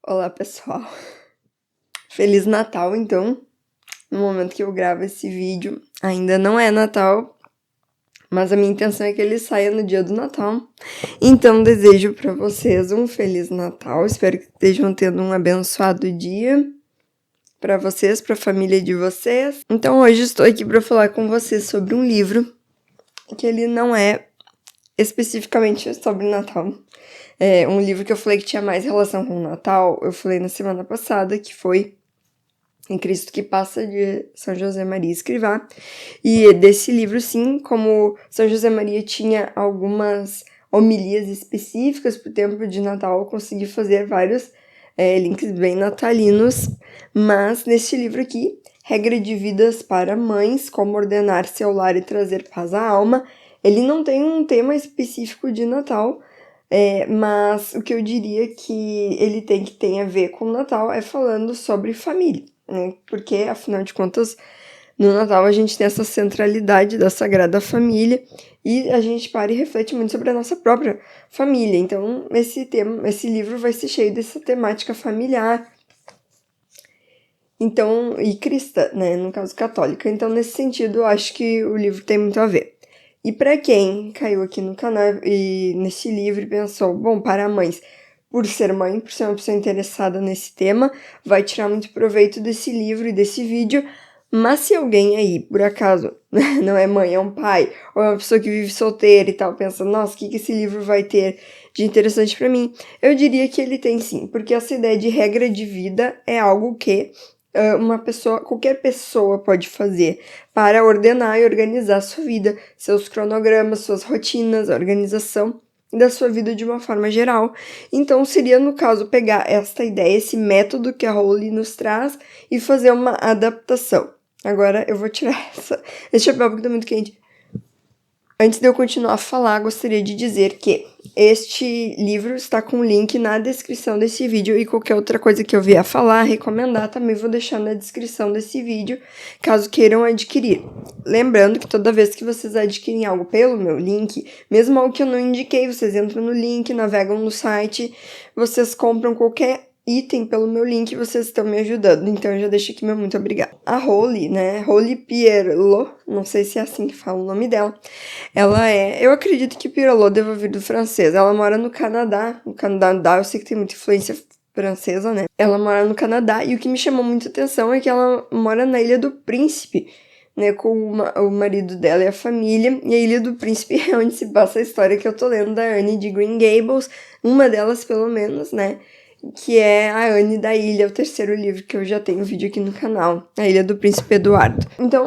Olá, pessoal. Feliz Natal, então. No momento que eu gravo esse vídeo, ainda não é Natal, mas a minha intenção é que ele saia no dia do Natal. Então, desejo para vocês um Feliz Natal. Espero que estejam tendo um abençoado dia para vocês, para a família de vocês. Então, hoje estou aqui para falar com vocês sobre um livro que ele não é especificamente sobre Natal. É um livro que eu falei que tinha mais relação com o Natal, eu falei na semana passada, que foi Em Cristo que Passa, de São José Maria Escrivá. E desse livro, sim, como São José Maria tinha algumas homilias específicas para o tempo de Natal, eu consegui fazer vários links bem natalinos, mas neste livro aqui, Regra de Vidas para Mães, Como Ordenar Seu Lar e Trazer Paz à Alma, ele não tem um tema específico de Natal, mas o que eu diria que ele tem a ver com o Natal é falando sobre família, né? Porque, afinal de contas, no Natal a gente tem essa centralidade da Sagrada Família e a gente para e reflete muito sobre a nossa própria família. Então, esse livro vai ser cheio dessa temática familiar, então, e cristã, né? No caso, católica. Então, nesse sentido, eu acho que o livro tem muito a ver. E para quem caiu aqui no canal e nesse livro e pensou, bom, para mães, por ser mãe, por ser uma pessoa interessada nesse tema, vai tirar muito proveito desse livro e desse vídeo. Mas se alguém aí, por acaso, não é mãe, é um pai, ou é uma pessoa que vive solteira e tal, pensa, nossa, o que esse livro vai ter de interessante para mim? Eu diria que ele tem sim, porque essa ideia de regra de vida é algo que qualquer pessoa pode fazer para ordenar e organizar sua vida, seus cronogramas, suas rotinas, a organização da sua vida de uma forma geral. Então, seria, no caso, pegar esta ideia, esse método que a Rowling nos traz e fazer uma adaptação. Agora, eu vou tirar esse chapéu porque tá muito quente. Antes de eu continuar a falar, gostaria de dizer que este livro está com o link na descrição desse vídeo e qualquer outra coisa que eu vier a falar, recomendar, também vou deixar na descrição desse vídeo, caso queiram adquirir. Lembrando que toda vez que vocês adquirem algo pelo meu link, mesmo algo que eu não indiquei, vocês entram no link, navegam no site, vocês compram qualquer item pelo meu link, vocês estão me ajudando, então eu já deixo aqui meu muito obrigada. A Rowling, né, Rowling Pierrot, não sei se é assim que fala o nome dela, eu acredito que Pierrot deva vir do francês, ela mora no Canadá eu sei que tem muita influência francesa, né, ela mora no Canadá, e o que me chamou muita atenção é que ela mora na Ilha do Príncipe, né, com o marido dela e a família, e a Ilha do Príncipe é onde se passa a história que eu tô lendo da Anne de Green Gables, uma delas pelo menos, né, que é a Anne da Ilha, o terceiro livro que eu já tenho vídeo aqui no canal, A Ilha do Príncipe Eduardo. Então,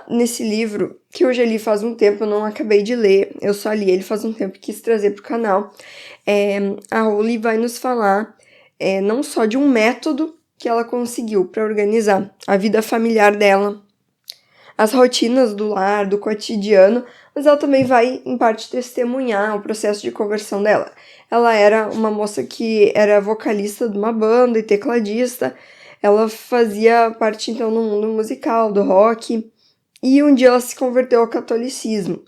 nesse livro, que eu já li faz um tempo, eu não acabei de ler, eu só li ele faz um tempo e quis trazer pro canal, a Rowling vai nos falar não só de um método que ela conseguiu para organizar a vida familiar dela, as rotinas do lar, do cotidiano, mas ela também vai, em parte, testemunhar o processo de conversão dela. Ela era uma moça que era vocalista de uma banda e tecladista, ela fazia parte, então, do mundo musical, do rock, e um dia ela se converteu ao catolicismo.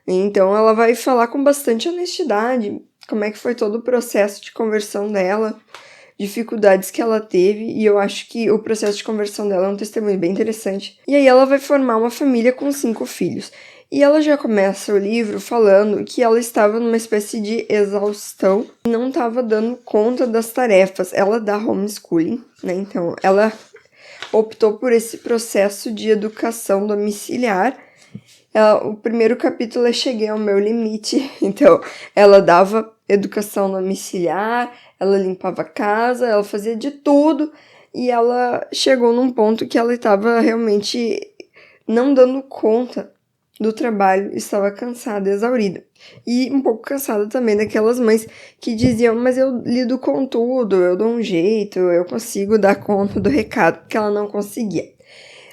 Então, ela vai falar com bastante honestidade como é que foi todo o processo de conversão dela, dificuldades que ela teve, e eu acho que o processo de conversão dela é um testemunho bem interessante. E aí ela vai formar uma família com 5 filhos. E ela já começa o livro falando que ela estava numa espécie de exaustão, não estava dando conta das tarefas. Ela dá homeschooling, né? Então, ela optou por esse processo de educação domiciliar. O primeiro capítulo é Cheguei ao Meu Limite. Então, ela dava educação domiciliar, ela limpava a casa, ela fazia de tudo, e ela chegou num ponto que ela estava realmente não dando conta do trabalho, estava cansada, exaurida. E um pouco cansada também daquelas mães que diziam, mas eu lido com tudo, eu dou um jeito, eu consigo dar conta do recado, que ela não conseguia.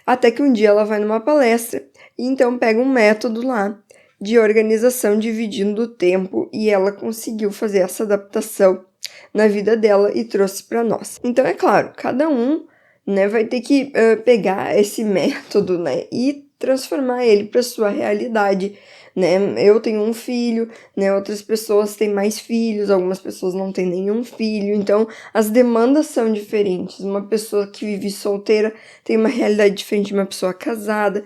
Até que um dia ela vai numa palestra e então pega um método lá de organização dividindo o tempo, e ela conseguiu fazer essa adaptação na vida dela e trouxe para nós. Então, é claro, cada um, né, vai ter que pegar esse método, né, e transformar ele para sua realidade, né? Eu tenho um filho, né? Outras pessoas têm mais filhos, algumas pessoas não têm nenhum filho, então as demandas são diferentes. Uma pessoa que vive solteira tem uma realidade diferente de uma pessoa casada,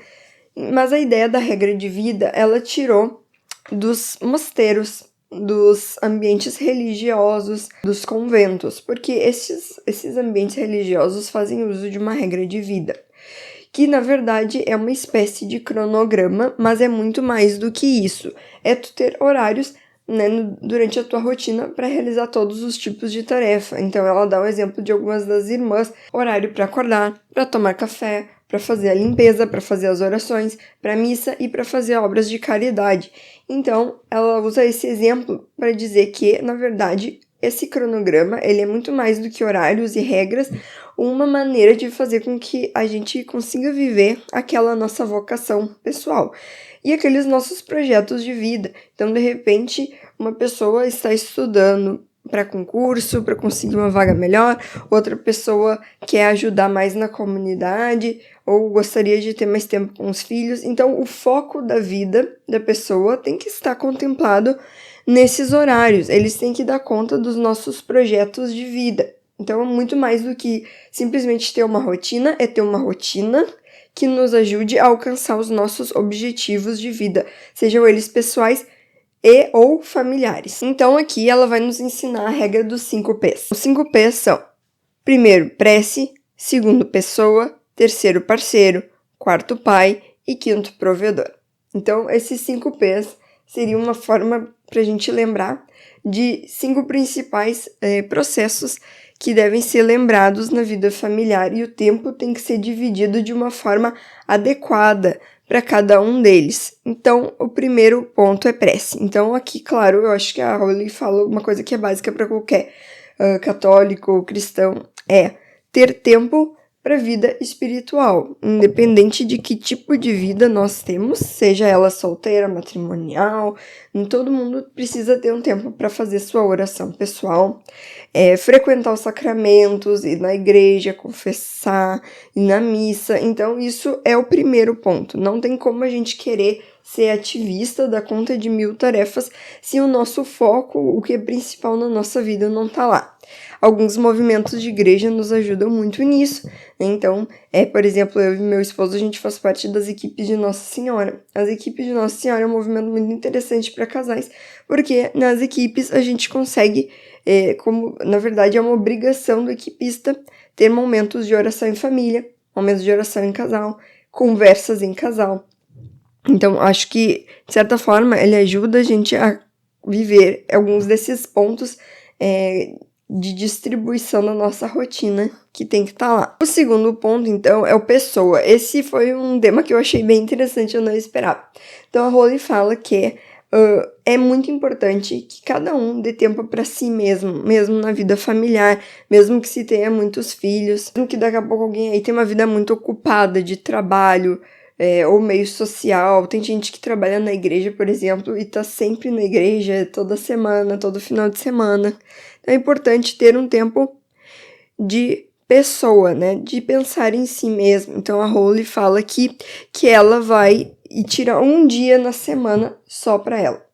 mas a ideia da regra de vida, ela tirou dos mosteiros, dos ambientes religiosos, dos conventos, porque esses ambientes religiosos fazem uso de uma regra de vida, que na verdade é uma espécie de cronograma, mas é muito mais do que isso. É tu ter horários, né, durante a tua rotina para realizar todos os tipos de tarefa. Então ela dá um exemplo de algumas das irmãs: horário para acordar, para tomar café, para fazer a limpeza, para fazer as orações, para missa e para fazer obras de caridade. Então ela usa esse exemplo para dizer que, na verdade, esse cronograma ele é muito mais do que horários e regras, uma maneira de fazer com que a gente consiga viver aquela nossa vocação pessoal e aqueles nossos projetos de vida. Então, de repente, uma pessoa está estudando para concurso, para conseguir uma vaga melhor, outra pessoa quer ajudar mais na comunidade ou gostaria de ter mais tempo com os filhos. Então, o foco da vida da pessoa tem que estar contemplado nesses horários. Eles têm que dar conta dos nossos projetos de vida. Então, é muito mais do que simplesmente ter uma rotina, é ter uma rotina que nos ajude a alcançar os nossos objetivos de vida, sejam eles pessoais e ou familiares. Então, aqui ela vai nos ensinar a regra dos 5 P's. Os 5 P's são: primeiro, prece; segundo, pessoa; terceiro, parceiro; quarto, pai; e quinto, provedor. Então, esses 5 P's seriam uma forma para a gente lembrar de 5 principais processos que devem ser lembrados na vida familiar, e o tempo tem que ser dividido de uma forma adequada para cada um deles. Então, o primeiro ponto é prece. Então, aqui, claro, eu acho que a Rowley fala uma coisa que é básica para qualquer católico ou cristão, é ter tempo para a vida espiritual, independente de que tipo de vida nós temos, seja ela solteira, matrimonial, todo mundo precisa ter um tempo para fazer sua oração pessoal, frequentar os sacramentos, ir na igreja, confessar, ir na missa. Então, isso é o primeiro ponto. Não tem como a gente querer ser ativista, dar conta de 1000 tarefas, se o nosso foco, o que é principal na nossa vida, não tá lá. Alguns movimentos de igreja nos ajudam muito nisso, né? Então, por exemplo, eu e meu esposo, a gente faz parte das equipes de Nossa Senhora. As equipes de Nossa Senhora é um movimento muito interessante para casais, porque nas equipes a gente consegue, como na verdade é uma obrigação do equipista, ter momentos de oração em família, momentos de oração em casal, conversas em casal. Então, acho que, de certa forma, ele ajuda a gente a viver alguns desses pontos de distribuição da nossa rotina, que tem que estar lá. O segundo ponto, então, é o pessoa. Esse foi um tema que eu achei bem interessante, eu não esperava. Então, a Rowley fala que é muito importante que cada um dê tempo para si mesmo na vida familiar, mesmo que se tenha muitos filhos, mesmo que daqui a pouco alguém aí tenha uma vida muito ocupada de trabalho, ou meio social. Tem gente que trabalha na igreja, por exemplo, e tá sempre na igreja toda semana, todo final de semana. Então é importante ter um tempo de pessoa, né, de pensar em si mesmo. Então a Rowley fala que ela vai tirar um dia na semana só para ela,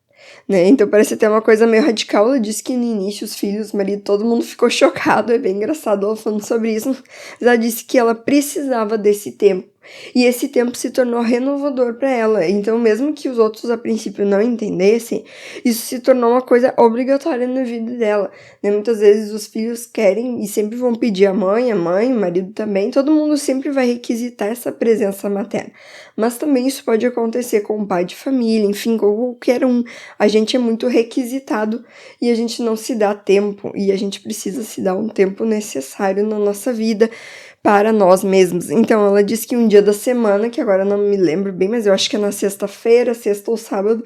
né? Então parece até uma coisa meio radical. Ela disse que no início os filhos, o marido, todo mundo ficou chocado, é bem engraçado ela falando sobre isso, mas ela disse que ela precisava desse tempo, e esse tempo se tornou renovador para ela. Então, mesmo que os outros a princípio não entendessem, isso se tornou uma coisa obrigatória na vida dela, né? Muitas vezes os filhos querem e sempre vão pedir a mãe, o marido também, todo mundo sempre vai requisitar essa presença materna. Mas também isso pode acontecer com o pai de família, enfim, com qualquer um. A gente é muito requisitado e a gente não se dá tempo, e a gente precisa se dar um tempo necessário na nossa vida para nós mesmos. Então, ela diz que um dia da semana, que agora eu não me lembro bem, mas eu acho que é na sexta-feira, sexta ou sábado,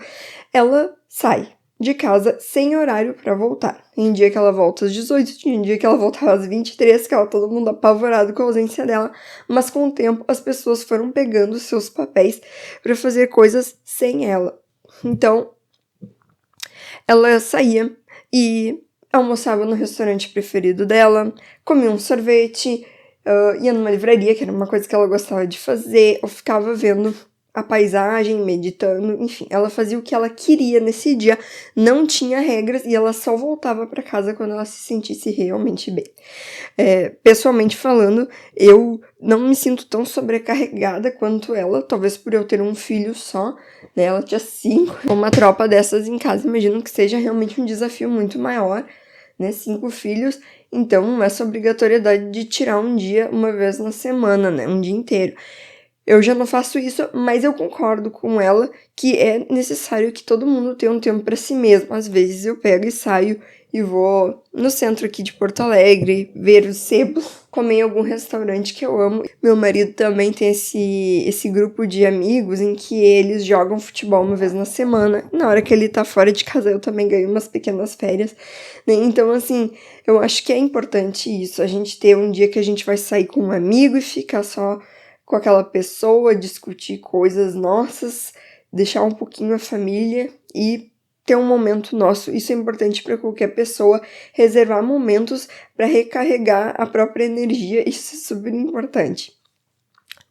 ela sai de casa sem horário para voltar. Tem dia que ela volta às 18, tinha um dia que ela voltava às 23, que ela todo mundo apavorado com a ausência dela, mas com o tempo as pessoas foram pegando seus papéis para fazer coisas sem ela. Então, ela saía e almoçava no restaurante preferido dela, comia um sorvete, ia numa livraria, que era uma coisa que ela gostava de fazer, ou ficava vendo a paisagem, meditando, enfim, ela fazia o que ela queria nesse dia, não tinha regras e ela só voltava para casa quando ela se sentisse realmente bem. Pessoalmente falando, eu não me sinto tão sobrecarregada quanto ela, talvez por eu ter um filho só, né? Ela tinha 5, uma tropa dessas em casa, imagino que seja realmente um desafio muito maior, né? 5 filhos, então essa obrigatoriedade de tirar um dia uma vez na semana, né? Um dia inteiro. Eu já não faço isso, mas eu concordo com ela que é necessário que todo mundo tenha um tempo para si mesmo. Às vezes eu pego e saio e vou no centro aqui de Porto Alegre, ver os sebos, comer em algum restaurante que eu amo. Meu marido também tem esse grupo de amigos em que eles jogam futebol uma vez na semana. Na hora que ele tá fora de casa, eu também ganho umas pequenas férias, né? Então, assim, eu acho que é importante isso, a gente ter um dia que a gente vai sair com um amigo e ficar só com aquela pessoa, discutir coisas nossas, deixar um pouquinho a família e ter um momento nosso. Isso é importante para qualquer pessoa, reservar momentos para recarregar a própria energia, isso é super importante.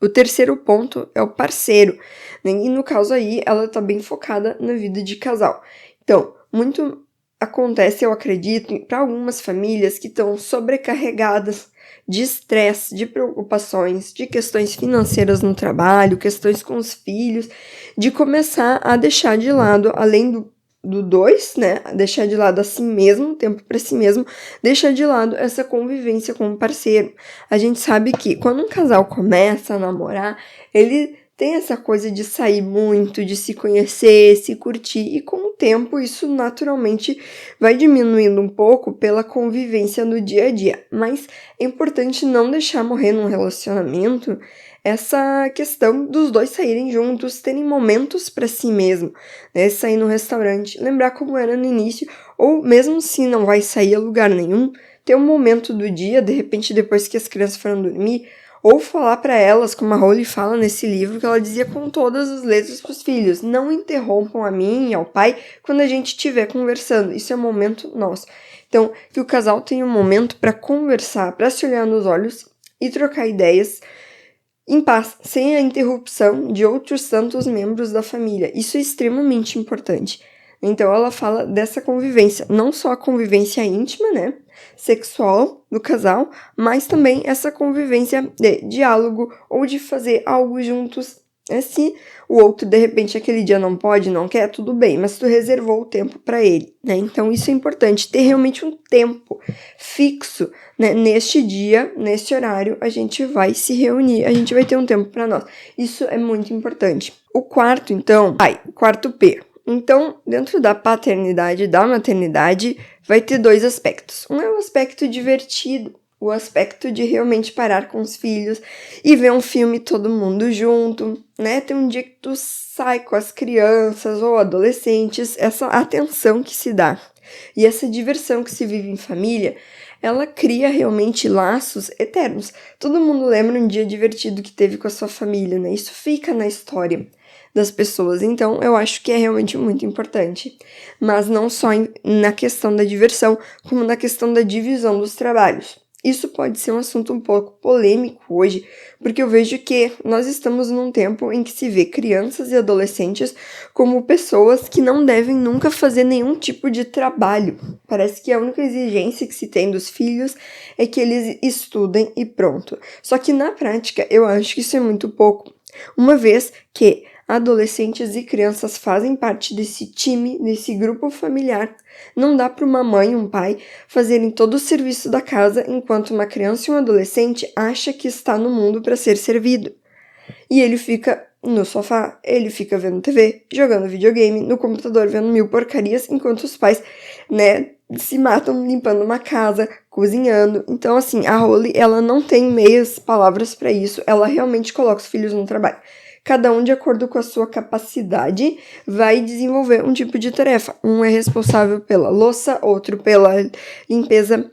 O terceiro ponto é o parceiro, né? E no caso aí, ela tá bem focada na vida de casal. Então, muito acontece, eu acredito, para algumas famílias que estão sobrecarregadas de estresse, de preocupações, de questões financeiras no trabalho, questões com os filhos, de começar a deixar de lado, além do dois, né, deixar de lado a si mesmo, tempo para si mesmo, deixar de lado essa convivência com o parceiro. A gente sabe que quando um casal começa a namorar, ele tem essa coisa de sair muito, de se conhecer, se curtir, e com o tempo isso naturalmente vai diminuindo um pouco pela convivência no dia a dia. Mas é importante não deixar morrer num relacionamento essa questão dos dois saírem juntos, terem momentos para si mesmo, né? Sair no restaurante, lembrar como era no início, ou mesmo se não vai sair a lugar nenhum, ter um momento do dia, de repente depois que as crianças foram dormir, ou falar para elas, como a Holly fala nesse livro, que ela dizia com todas as letras para os filhos, não interrompam a mim e ao pai quando a gente estiver conversando, isso é um momento nosso. Então, que o casal tenha um momento para conversar, para se olhar nos olhos e trocar ideias em paz, sem a interrupção de outros tantos membros da família. Isso é extremamente importante. Então, ela fala dessa convivência, não só a convivência íntima, né, sexual do casal, mas também essa convivência de diálogo ou de fazer algo juntos. Se o outro, de repente, aquele dia não pode, não quer, tudo bem, mas tu reservou o tempo para ele, né? Então, isso é importante, ter realmente um tempo fixo, né? Neste dia, nesse horário, a gente vai se reunir, a gente vai ter um tempo para nós. Isso é muito importante. O quarto, então, quarto P. Então, dentro da paternidade e da maternidade, vai ter 2 aspectos. Um é o aspecto divertido, o aspecto de realmente parar com os filhos e ver um filme todo mundo junto, né? Tem um dia que tu sai com as crianças ou adolescentes, essa atenção que se dá e essa diversão que se vive em família, ela cria realmente laços eternos. Todo mundo lembra um dia divertido que teve com a sua família, né? Isso fica na história das pessoas, então eu acho que é realmente muito importante. Mas não só na questão da diversão, como na questão da divisão dos trabalhos. Isso pode ser um assunto um pouco polêmico hoje, porque eu vejo que nós estamos num tempo em que se vê crianças e adolescentes como pessoas que não devem nunca fazer nenhum tipo de trabalho. Parece que a única exigência que se tem dos filhos é que eles estudem e pronto. Só que na prática eu acho que isso é muito pouco, uma vez que adolescentes e crianças fazem parte desse time, desse grupo familiar. Não dá para uma mãe e um pai fazerem todo o serviço da casa enquanto uma criança e um adolescente acha que está no mundo para ser servido. E ele fica no sofá, ele fica vendo TV, jogando videogame, no computador, vendo mil porcarias, enquanto os pais, né, se matam limpando uma casa, cozinhando. Então, assim, a Holly, ela não tem meias palavras para isso, ela realmente coloca os filhos no trabalho. Cada um, de acordo com a sua capacidade, vai desenvolver um tipo de tarefa. Um é responsável pela louça, outro pela limpeza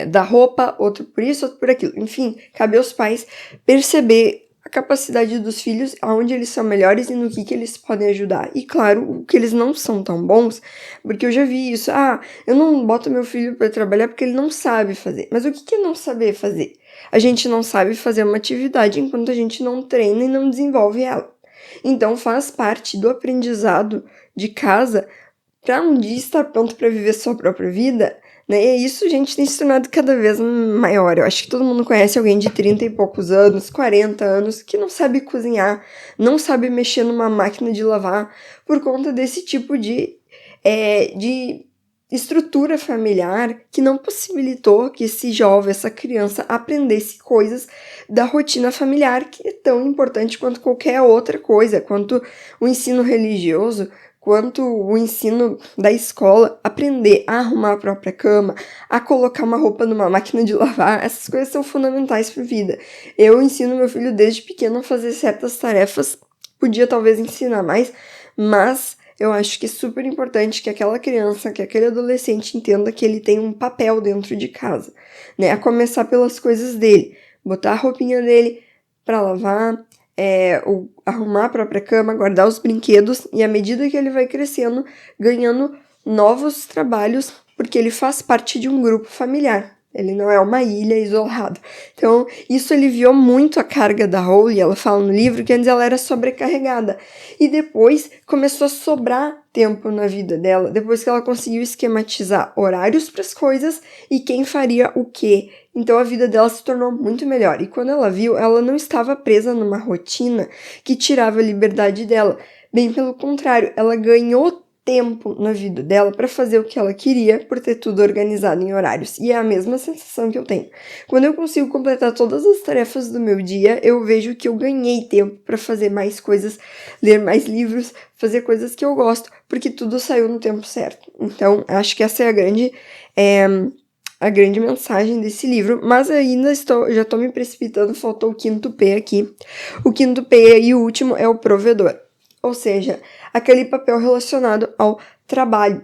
da roupa, outro por isso, outro por aquilo. Enfim, cabe aos pais perceber a capacidade dos filhos, aonde eles são melhores e no que eles podem ajudar. E claro, o que eles não são tão bons, porque eu já vi isso. Eu não boto meu filho para trabalhar porque ele não sabe fazer. Mas o que é não saber fazer? A gente não sabe fazer uma atividade enquanto a gente não treina e não desenvolve ela. Então faz parte do aprendizado de casa para um dia estar pronto para viver sua própria vida, né? E isso, gente, tem se tornado cada vez maior. Eu acho que todo mundo conhece alguém de 30 e poucos anos, 40 anos, que não sabe cozinhar, não sabe mexer numa máquina de lavar, por conta desse tipo de estrutura familiar que não possibilitou que esse jovem, essa criança, aprendesse coisas da rotina familiar, que é tão importante quanto qualquer outra coisa, quanto o ensino religioso, quanto o ensino da escola, aprender a arrumar a própria cama, a colocar uma roupa numa máquina de lavar, essas coisas são fundamentais para a vida. Eu ensino meu filho desde pequeno a fazer certas tarefas, podia talvez ensinar mais, mas eu acho que é super importante que aquela criança, que aquele adolescente entenda que ele tem um papel dentro de casa, né? A começar pelas coisas dele, botar a roupinha dele para lavar, arrumar a própria cama, guardar os brinquedos, e à medida que ele vai crescendo, ganhando novos trabalhos, porque ele faz parte de um grupo familiar. Ele não é uma ilha isolada. Então, isso aliviou muito a carga da Holly. Ela fala no livro que antes ela era sobrecarregada. E depois começou a sobrar tempo na vida dela, depois que ela conseguiu esquematizar horários para as coisas e quem faria o quê. Então a vida dela se tornou muito melhor. E quando ela viu, ela não estava presa numa rotina que tirava a liberdade dela. Bem pelo contrário, ela ganhou tempo na vida dela para fazer o que ela queria por ter tudo organizado em horários. E é a mesma sensação que eu tenho. Quando eu consigo completar todas as tarefas do meu dia, eu vejo que eu ganhei tempo para fazer mais coisas, ler mais livros, fazer coisas que eu gosto, porque tudo saiu no tempo certo. Então, acho que essa é a grande mensagem desse livro, mas ainda já estou me precipitando, faltou o quinto P aqui. O quinto P e o último é o provedor. Ou seja, aquele papel relacionado ao trabalho.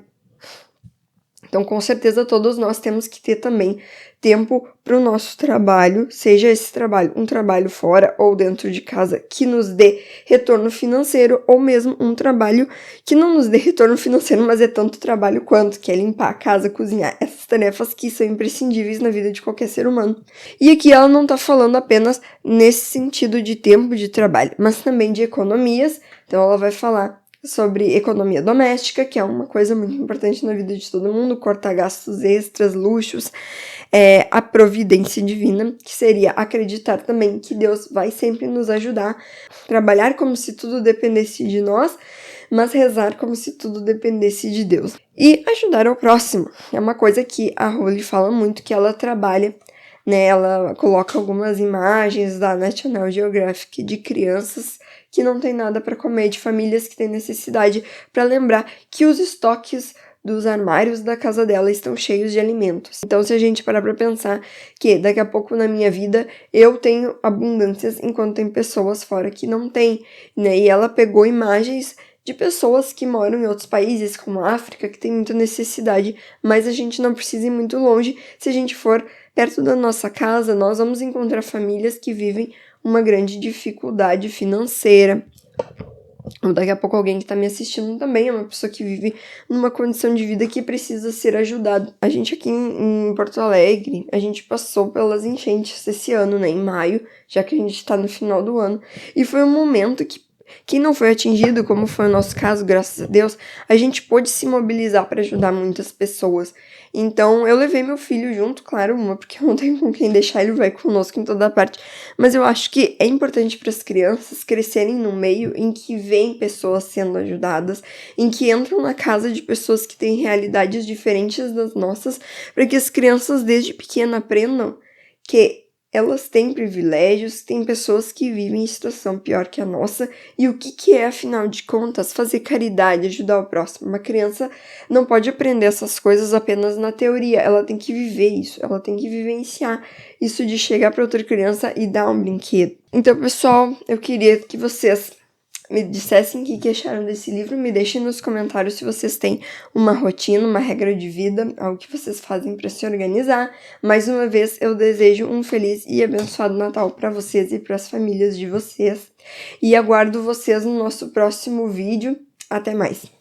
Então, com certeza, todos nós temos que ter também tempo para o nosso trabalho, seja esse trabalho um trabalho fora ou dentro de casa que nos dê retorno financeiro, ou mesmo um trabalho que não nos dê retorno financeiro, mas é tanto trabalho quanto, que é limpar a casa, cozinhar, essas tarefas que são imprescindíveis na vida de qualquer ser humano. E aqui ela não está falando apenas nesse sentido de tempo de trabalho, mas também de economias. Então ela vai falar sobre economia doméstica, que é uma coisa muito importante na vida de todo mundo, cortar gastos extras, luxos, a providência divina, que seria acreditar também que Deus vai sempre nos ajudar, trabalhar como se tudo dependesse de nós, mas rezar como se tudo dependesse de Deus. E ajudar ao próximo, é uma coisa que a Holly fala muito, que ela trabalha, né, ela coloca algumas imagens da National Geographic de crianças que não tem nada para comer, de famílias que têm necessidade, para lembrar que os estoques dos armários da casa dela estão cheios de alimentos. Então, se a gente parar para pensar que daqui a pouco na minha vida eu tenho abundâncias enquanto tem pessoas fora que não têm, né? E ela pegou imagens de pessoas que moram em outros países, como a África, que tem muita necessidade, mas a gente não precisa ir muito longe. Se a gente for perto da nossa casa, nós vamos encontrar famílias que vivem uma grande dificuldade financeira. Ou daqui a pouco alguém que está me assistindo também é uma pessoa que vive numa condição de vida que precisa ser ajudado. A gente aqui em Porto Alegre, a gente passou pelas enchentes esse ano, né, em maio, já que a gente está no final do ano, e foi um momento que quem não foi atingido, como foi o nosso caso, graças a Deus, a gente pôde se mobilizar para ajudar muitas pessoas. Então, eu levei meu filho junto, claro, porque eu não tenho com quem deixar, ele vai conosco em toda parte. Mas eu acho que é importante para as crianças crescerem num meio em que vêm pessoas sendo ajudadas, em que entram na casa de pessoas que têm realidades diferentes das nossas, para que as crianças desde pequena aprendam que elas têm privilégios, tem pessoas que vivem em situação pior que a nossa, e o que é, afinal de contas, fazer caridade, ajudar o próximo? Uma criança não pode aprender essas coisas apenas na teoria, ela tem que viver isso, ela tem que vivenciar isso de chegar para outra criança e dar um brinquedo. Então, pessoal, eu queria que vocês me dissessem o que acharam desse livro, me deixem nos comentários se vocês têm uma rotina, uma regra de vida, algo que vocês fazem para se organizar. Mais uma vez, eu desejo um feliz e abençoado Natal para vocês e para as famílias de vocês. E aguardo vocês no nosso próximo vídeo. Até mais!